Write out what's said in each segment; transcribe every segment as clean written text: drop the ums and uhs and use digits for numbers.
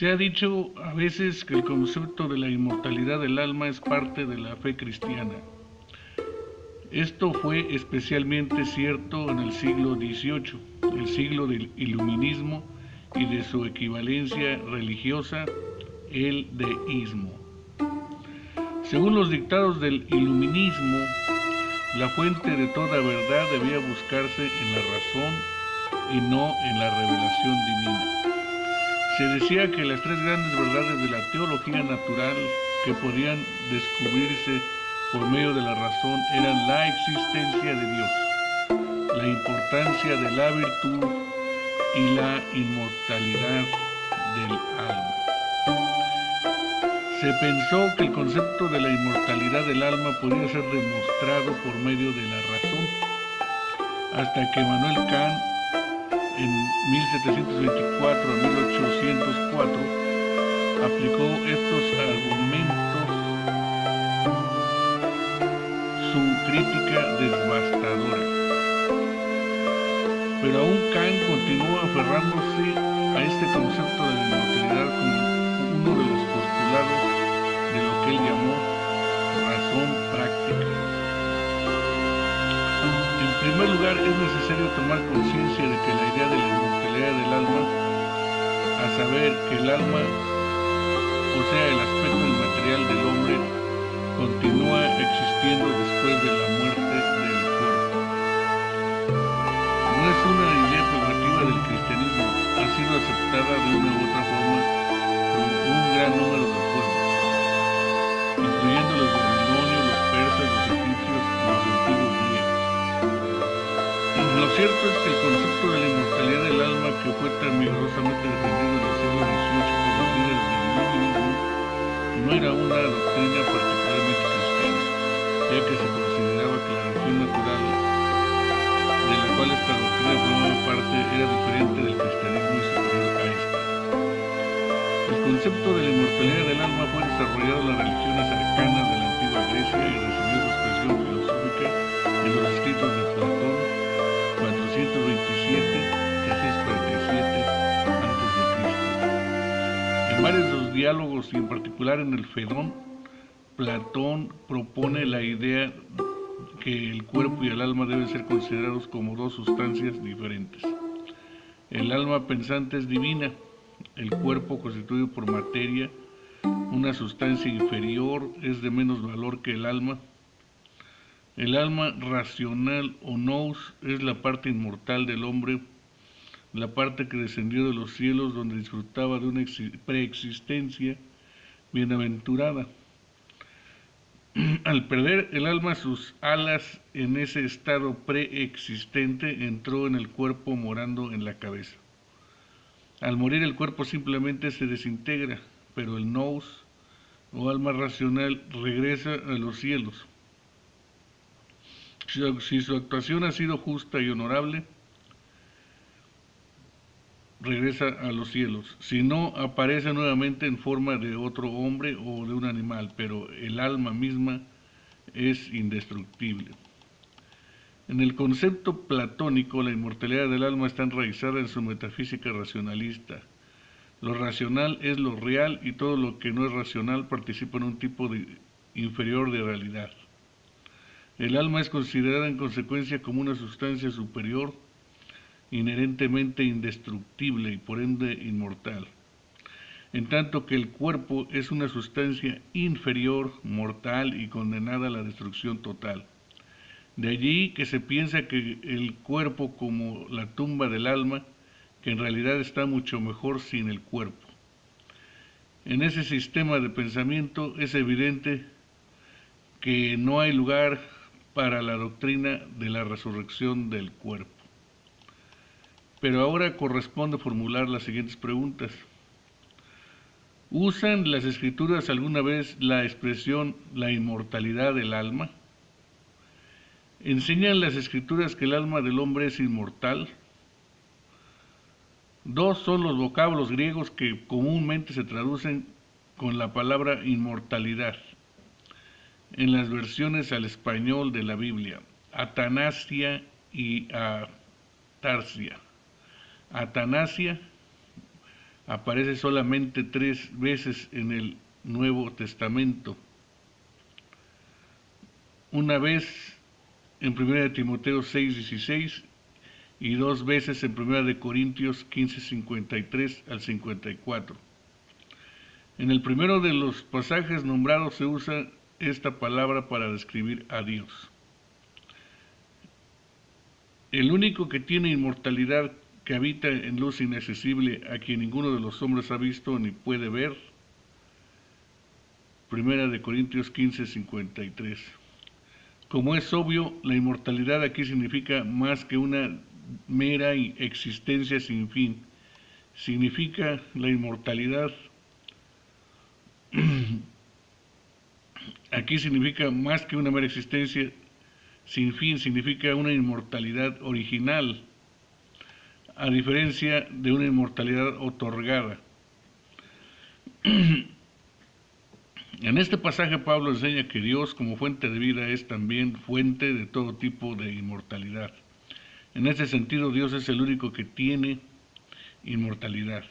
Se ha dicho a veces que el concepto de la inmortalidad del alma es parte de la fe cristiana. Esto fue especialmente cierto en el siglo XVIII, el siglo del iluminismo y de su equivalencia religiosa, el deísmo. Según los dictados del iluminismo, la fuente de toda verdad debía buscarse en la razón y no en la revelación divina. Se decía que las tres grandes verdades de la teología natural que podían descubrirse por medio de la razón eran la existencia de Dios, la importancia de la virtud y la inmortalidad del alma. Se pensó que el concepto de la inmortalidad del alma podía ser demostrado por medio de la razón, hasta que Manuel Kant, en 1724 a 1804, aplicó estos argumentos su crítica devastadora. Pero aún Kant continuó aferrándose a este concepto de la inmortalidad como uno de los postulados de lo que él llamó razón práctica. En primer lugar, es necesario tomar conciencia de que la idea de la inmortalidad del alma, a saber que el alma, o sea, el aspecto inmaterial del hombre, continúa existiendo después de la muerte del cuerpo. No es una idea peyorativa del cristianismo, ha sido aceptada de una u otra forma por un gran número de pueblos, incluyendo los babilonios, los persas, los egipcios y los antiguos griegos. Lo cierto es que el concepto de la inmortalidad del alma, que fue tan vigorosamente defendido en el siglo XVIII por los líderes del iluminismo, no era una doctrina particularmente cristiana, ya que se consideraba que la religión natural de la cual esta doctrina formaba parte era diferente del cristianismo y superior a esta. El concepto de la inmortalidad del alma fue desarrollado en las religiones arcanas de la antigua Grecia y recibió su expresión filosófica en los escritos de Platón, 427-347 a.C. En varios de los diálogos y en particular en el Fedón, Platón propone la idea que el cuerpo y el alma deben ser considerados como dos sustancias diferentes. El alma pensante es divina, el cuerpo constituido por materia, una sustancia inferior, es de menos valor que el alma. El alma racional o nous es la parte inmortal del hombre, la parte que descendió de los cielos donde disfrutaba de una preexistencia bienaventurada. Al perder el alma sus alas en ese estado preexistente, entró en el cuerpo morando en la cabeza. Al morir el cuerpo simplemente se desintegra, pero el nous o alma racional regresa a los cielos. Si su actuación ha sido justa y honorable, regresa a los cielos. Si no, aparece nuevamente en forma de otro hombre o de un animal, pero el alma misma es indestructible. En el concepto platónico, la inmortalidad del alma está enraizada en su metafísica racionalista. Lo racional es lo real y todo lo que no es racional participa en un tipo inferior de realidad. El alma es considerada en consecuencia como una sustancia superior, inherentemente indestructible y por ende inmortal, en tanto que el cuerpo es una sustancia inferior, mortal y condenada a la destrucción total. De allí que se piensa que el cuerpo como la tumba del alma, que en realidad está mucho mejor sin el cuerpo. En ese sistema de pensamiento es evidente que no hay lugar para la doctrina de la resurrección del cuerpo. Pero ahora corresponde formular las siguientes preguntas. ¿Usan las escrituras alguna vez la expresión la inmortalidad del alma? ¿Enseñan las escrituras que el alma del hombre es inmortal? Dos son los vocablos griegos que comúnmente se traducen con la palabra inmortalidad en las versiones al español de la Biblia, atanasia y atarsia. aparece solamente 3 veces en el Nuevo Testamento. Una vez en 1 Timoteo 6:16 y 2 veces en 1 Corintios 15:53 al 54. En el primero de los pasajes nombrados se usa esta palabra para describir a Dios. El único que tiene inmortalidad, que habita en luz inaccesible, a quien ninguno de los hombres ha visto ni puede ver. 1 Corintios 15:53. Como es obvio, la inmortalidad aquí significa más que una mera existencia sin fin. Significa la inmortalidad. Aquí significa más que una mera existencia sin fin, significa una inmortalidad original, a diferencia de una inmortalidad otorgada. En este pasaje Pablo enseña que Dios como fuente de vida es también fuente de todo tipo de inmortalidad. En ese sentido, Dios es el único que tiene inmortalidad.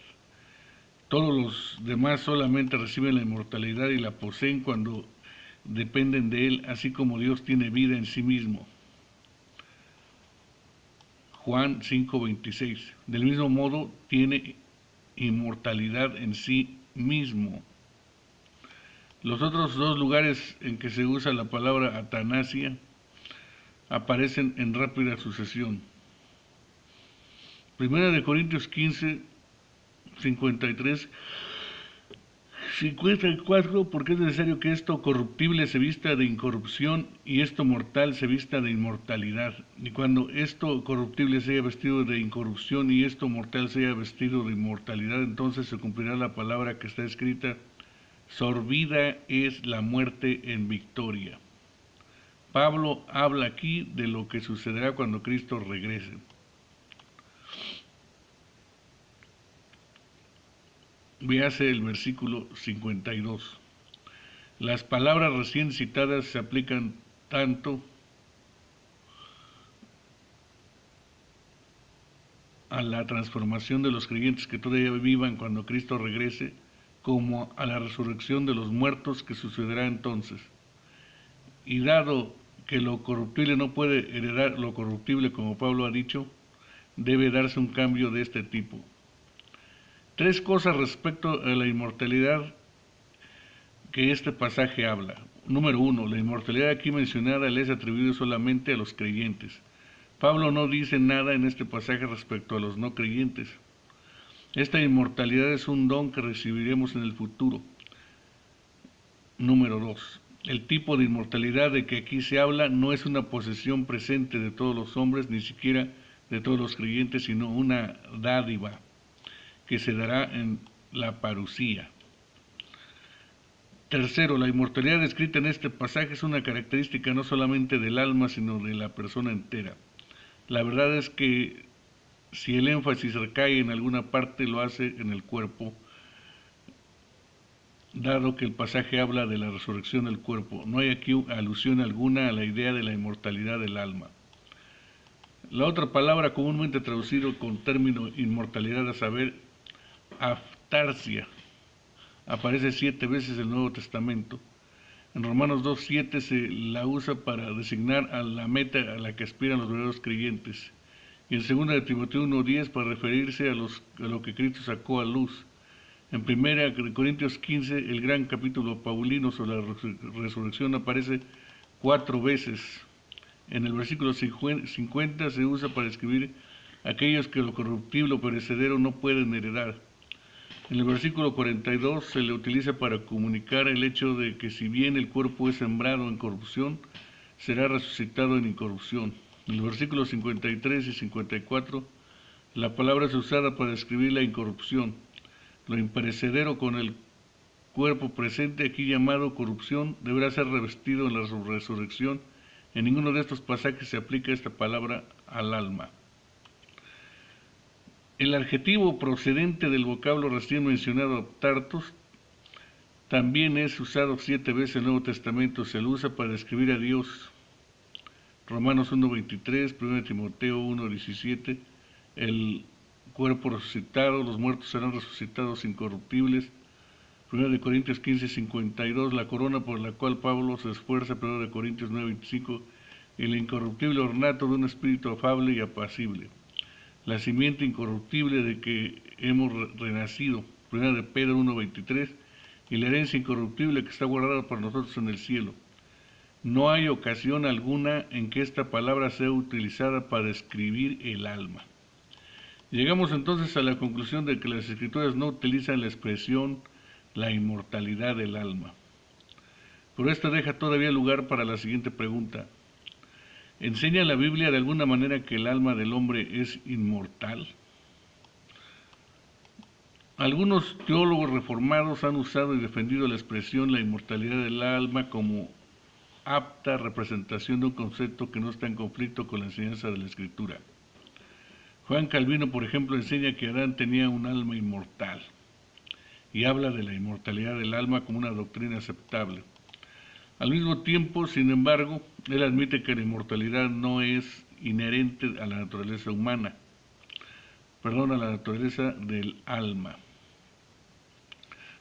Todos los demás solamente reciben la inmortalidad y la poseen cuando dependen de Él, así como Dios tiene vida en sí mismo. Juan 5:26. Del mismo modo, tiene inmortalidad en sí mismo. Los otros 2 lugares en que se usa la palabra atanasia aparecen en rápida sucesión. 1 Corintios 15:53-54, porque es necesario que esto corruptible se vista de incorrupción y esto mortal se vista de inmortalidad. Y cuando esto corruptible sea vestido de incorrupción y esto mortal sea vestido de inmortalidad, entonces se cumplirá la palabra que está escrita: sorbida es la muerte en victoria. Pablo habla aquí de lo que sucederá cuando Cristo regrese. Véase el versículo 52. Las palabras recién citadas se aplican tanto a la transformación de los creyentes que todavía vivan cuando Cristo regrese, como a la resurrección de los muertos que sucederá entonces. Y dado que lo corruptible no puede heredar lo corruptible, como Pablo ha dicho, debe darse un cambio de este tipo. 3 cosas respecto a la inmortalidad que este pasaje habla. Número 1, la inmortalidad aquí mencionada le es atribuida solamente a los creyentes. Pablo no dice nada en este pasaje respecto a los no creyentes. Esta inmortalidad es un don que recibiremos en el futuro. Número 2, el tipo de inmortalidad de que aquí se habla no es una posesión presente de todos los hombres, ni siquiera de todos los creyentes, sino una dádiva que se dará en la parusía. Tercero, la inmortalidad descrita en este pasaje es una característica no solamente del alma, sino de la persona entera. La verdad es que si el énfasis recae en alguna parte, lo hace en el cuerpo, dado que el pasaje habla de la resurrección del cuerpo. No hay aquí alusión alguna a la idea de la inmortalidad del alma. La otra palabra comúnmente traducido con término inmortalidad, a saber, aftarsia, aparece 7 veces en el Nuevo Testamento. En Romanos 2:7 se la usa para designar a la meta a la que aspiran los verdaderos creyentes. Y en 2 Timoteo 1:10 para referirse a lo que Cristo sacó a luz. En 1 Corintios 15, el gran capítulo paulino sobre la resurrección, aparece 4 veces. En el versículo 50 se usa para describir aquellos que lo corruptible o perecedero no pueden heredar. En el versículo 42 se le utiliza para comunicar el hecho de que si bien el cuerpo es sembrado en corrupción, será resucitado en incorrupción. En el versículo 53 y 54, la palabra es usada para describir la incorrupción. Lo imperecedero con el cuerpo presente, aquí llamado corrupción, deberá ser revestido en la resurrección. En ninguno de estos pasajes se aplica esta palabra al alma. El adjetivo procedente del vocablo recién mencionado, aptartos, también es usado 7 veces en el Nuevo Testamento. Se lo usa para describir a Dios. Romanos 1:23, 1 Timoteo 1:17, el cuerpo resucitado, los muertos serán resucitados incorruptibles. 1 Corintios 15:52, la corona por la cual Pablo se esfuerza. 1 Corintios 9:25, el incorruptible ornato de un espíritu afable y apacible. La simiente incorruptible de que hemos renacido. 1 Pedro 1:23, y la herencia incorruptible que está guardada para nosotros en el cielo. No hay ocasión alguna en que esta palabra sea utilizada para describir el alma. Llegamos entonces a la conclusión de que las Escrituras no utilizan la expresión la inmortalidad del alma. Pero esto deja todavía lugar para la siguiente pregunta. ¿Enseña la Biblia de alguna manera que el alma del hombre es inmortal? Algunos teólogos reformados han usado y defendido la expresión la inmortalidad del alma como apta representación de un concepto que no está en conflicto con la enseñanza de la Escritura. Juan Calvino, por ejemplo, enseña que Adán tenía un alma inmortal y habla de la inmortalidad del alma como una doctrina aceptable. Al mismo tiempo, sin embargo, él admite que la inmortalidad no es inherente a la naturaleza humana, a la naturaleza del alma,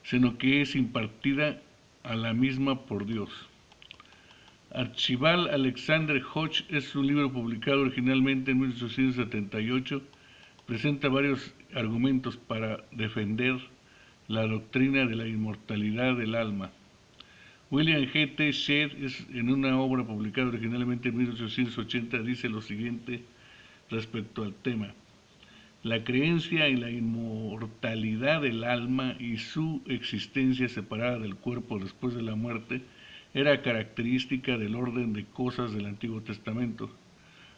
sino que es impartida a la misma por Dios. Archibald Alexander Hodge, es un libro publicado originalmente en 1878, presenta varios argumentos para defender la doctrina de la inmortalidad del alma. William G. T. Shedd, en una obra publicada originalmente en 1880, dice lo siguiente respecto al tema. La creencia en la inmortalidad del alma y su existencia separada del cuerpo después de la muerte era característica del orden de cosas del Antiguo Testamento,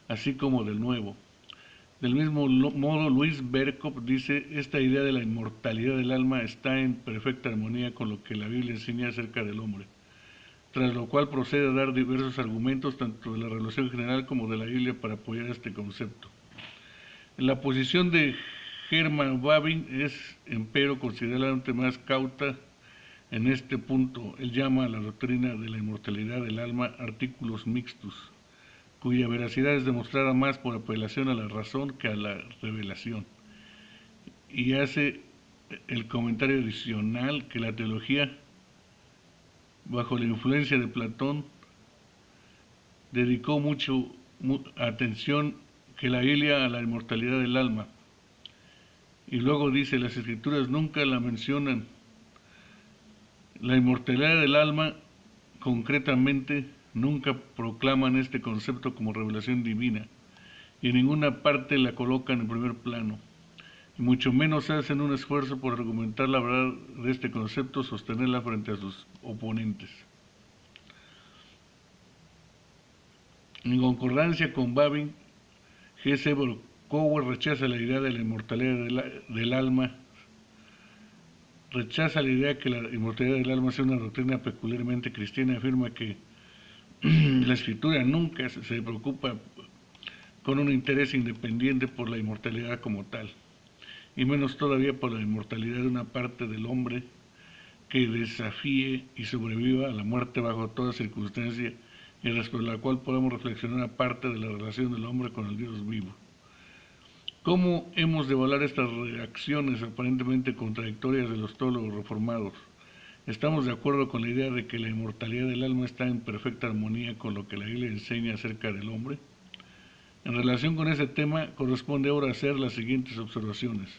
así como del Nuevo. Del mismo modo, Louis Berkop dice, esta idea de la inmortalidad del alma está en perfecta armonía con lo que la Biblia enseña acerca del hombre, tras lo cual procede a dar diversos argumentos tanto de la revelación general como de la Biblia para apoyar este concepto. La posición de Herman Bavinck es, empero, considerablemente más cauta en este punto. Él llama a la doctrina de la inmortalidad del alma artículos mixtos, cuya veracidad es demostrada más por apelación a la razón que a la revelación. Y hace el comentario adicional que la teología, bajo la influencia de Platón, dedicó mucha atención que la Biblia a la inmortalidad del alma. Y luego dice, las Escrituras nunca la mencionan. La inmortalidad del alma, concretamente, nunca proclaman este concepto como revelación divina, y en ninguna parte la colocan en primer plano, y mucho menos hacen un esfuerzo por argumentar la verdad de este concepto, sostenerla frente a sus oponentes. En concordancia con Bavinck, G. C. Cower rechaza la idea de la inmortalidad del alma, rechaza la idea que la inmortalidad del alma sea una doctrina peculiarmente cristiana, afirma que la Escritura nunca se preocupa con un interés independiente por la inmortalidad como tal, y menos todavía por la inmortalidad de una parte del hombre que desafíe y sobreviva a la muerte bajo toda circunstancia, y respecto a la cual podemos reflexionar aparte de la relación del hombre con el Dios vivo. ¿Cómo hemos de evaluar estas reacciones aparentemente contradictorias de los teólogos reformados? ¿Estamos de acuerdo con la idea de que la inmortalidad del alma está en perfecta armonía con lo que la Biblia enseña acerca del hombre? En relación con ese tema, corresponde ahora hacer las siguientes observaciones.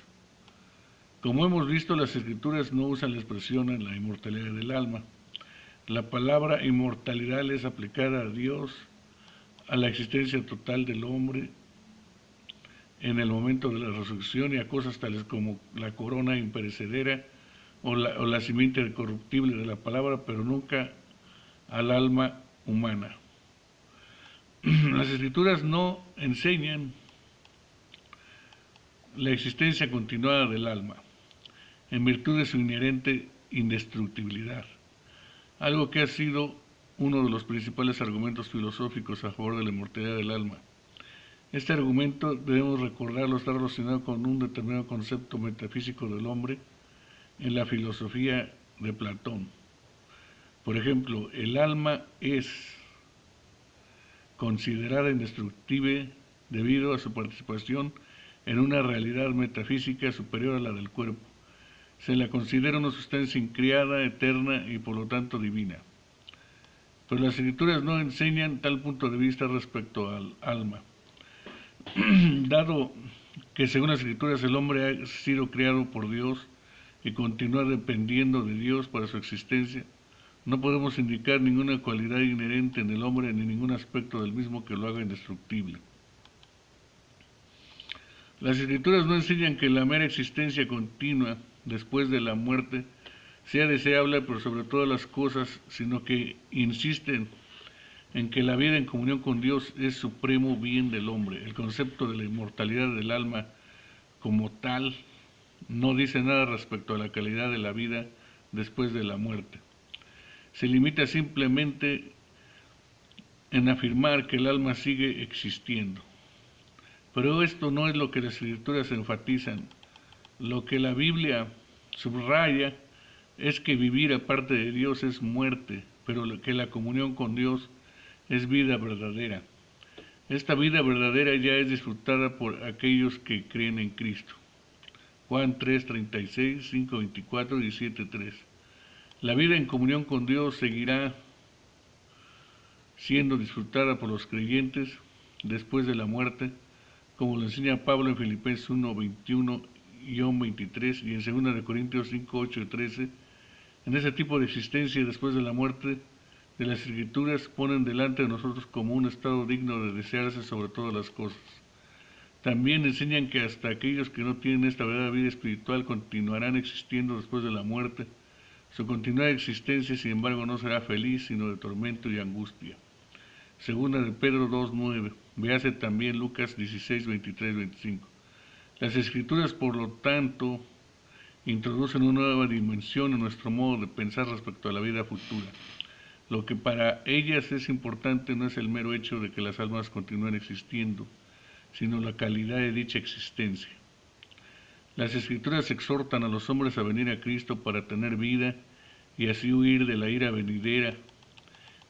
Como hemos visto, las Escrituras no usan la expresión en la inmortalidad del alma. La palabra inmortalidad es aplicada a Dios, a la existencia total del hombre en el momento de la resurrección y a cosas tales como la corona imperecedera o la simiente incorruptible de la palabra, pero nunca al alma humana. Las Escrituras no enseñan la existencia continuada del alma, en virtud de su inherente indestructibilidad, algo que ha sido uno de los principales argumentos filosóficos a favor de la inmortalidad del alma. Este argumento, debemos recordarlo, está relacionado con un determinado concepto metafísico del hombre en la filosofía de Platón. Por ejemplo, el alma es considerada indestructible debido a su participación en una realidad metafísica superior a la del cuerpo. Se la considera una sustancia increada, eterna y por lo tanto divina. Pero las escrituras no enseñan tal punto de vista respecto al alma. Dado que según las escrituras el hombre ha sido creado por Dios y continúa dependiendo de Dios para su existencia, no podemos indicar ninguna cualidad inherente en el hombre ni ningún aspecto del mismo que lo haga indestructible. Las escrituras no enseñan que la mera existencia continua después de la muerte sea deseable por sobre todas las cosas, sino que insisten en que la vida en comunión con Dios es supremo bien del hombre. El concepto de la inmortalidad del alma como tal no dice nada respecto a la calidad de la vida después de la muerte. Se limita simplemente en afirmar que el alma sigue existiendo. Pero esto no es lo que las escrituras enfatizan. Lo que la Biblia subraya es que vivir aparte de Dios es muerte, pero que la comunión con Dios es vida verdadera. Esta vida verdadera ya es disfrutada por aquellos que creen en Cristo. Juan 3:36, 5:24 y 7:3. La vida en comunión con Dios seguirá siendo disfrutada por los creyentes después de la muerte, como lo enseña Pablo en Filipenses 1:21-23 y en 2 Corintios 5:8 y 13. En ese tipo de existencia después de la muerte, de las Escrituras ponen delante de nosotros como un estado digno de desearse sobre todas las cosas. También enseñan que hasta aquellos que no tienen esta verdadera vida espiritual continuarán existiendo después de la muerte. Su continuada existencia, sin embargo, no será feliz, sino de tormento y angustia. Segunda de Pedro 2:9. Véase también Lucas 16:23-25. Las Escrituras, por lo tanto, introducen una nueva dimensión en nuestro modo de pensar respecto a la vida futura. Lo que para ellas es importante no es el mero hecho de que las almas continúen existiendo, sino la calidad de dicha existencia. Las Escrituras exhortan a los hombres a venir a Cristo para tener vida y así huir de la ira venidera.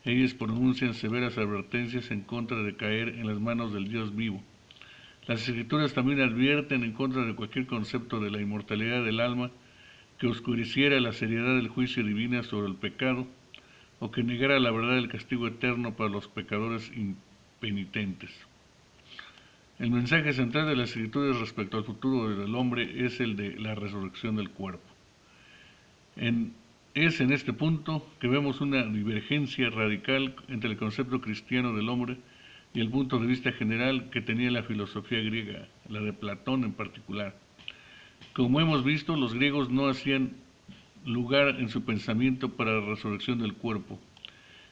Ellas pronuncian severas advertencias en contra de caer en las manos del Dios vivo. Las Escrituras también advierten en contra de cualquier concepto de la inmortalidad del alma que oscureciera la seriedad del juicio divino sobre el pecado o que negara la verdad del castigo eterno para los pecadores impenitentes. El mensaje central de las Escrituras respecto al futuro del hombre es el de la resurrección del cuerpo. Es en este punto que vemos una divergencia radical entre el concepto cristiano del hombre y el punto de vista general que tenía la filosofía griega, la de Platón en particular. Como hemos visto, los griegos no hacían lugar en su pensamiento para la resurrección del cuerpo.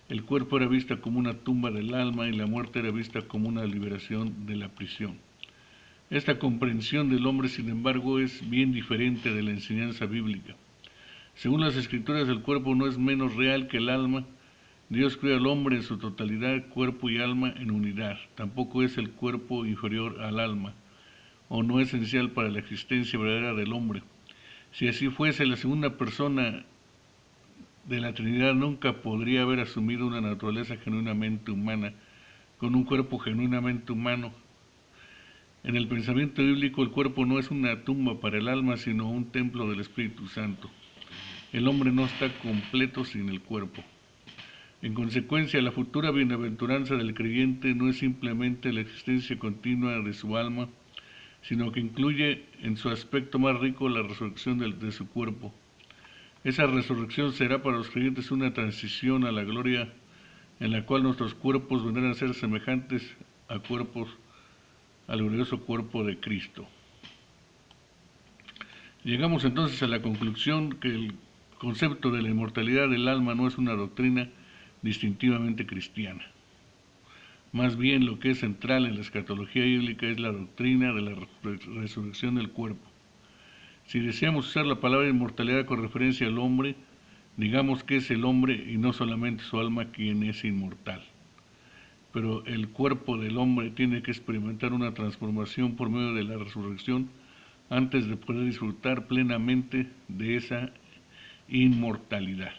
El cuerpo era vista como una tumba del alma y la muerte era vista como una liberación de la prisión. Esta comprensión del hombre, sin embargo, es bien diferente de la enseñanza bíblica. Según las Escrituras, el cuerpo no es menos real que el alma. Dios creó al hombre en su totalidad, cuerpo y alma en unidad. Tampoco es el cuerpo inferior al alma, o no esencial para la existencia verdadera del hombre. Si así fuese, la segunda persona de la Trinidad nunca podría haber asumido una naturaleza genuinamente humana, con un cuerpo genuinamente humano. En el pensamiento bíblico, el cuerpo no es una tumba para el alma, sino un templo del Espíritu Santo. El hombre no está completo sin el cuerpo. En consecuencia, la futura bienaventuranza del creyente no es simplemente la existencia continua de su alma, sino que incluye en su aspecto más rico la resurrección de su cuerpo. Esa resurrección será para los creyentes una transición a la gloria en la cual nuestros cuerpos vendrán a ser semejantes a cuerpos, al glorioso cuerpo de Cristo. Llegamos entonces a la conclusión que el concepto de la inmortalidad del alma no es una doctrina distintivamente cristiana. Más bien lo que es central en la escatología bíblica es la doctrina de la resurrección del cuerpo. Si deseamos usar la palabra inmortalidad con referencia al hombre, digamos que es el hombre y no solamente su alma quien es inmortal. Pero el cuerpo del hombre tiene que experimentar una transformación por medio de la resurrección antes de poder disfrutar plenamente de esa inmortalidad.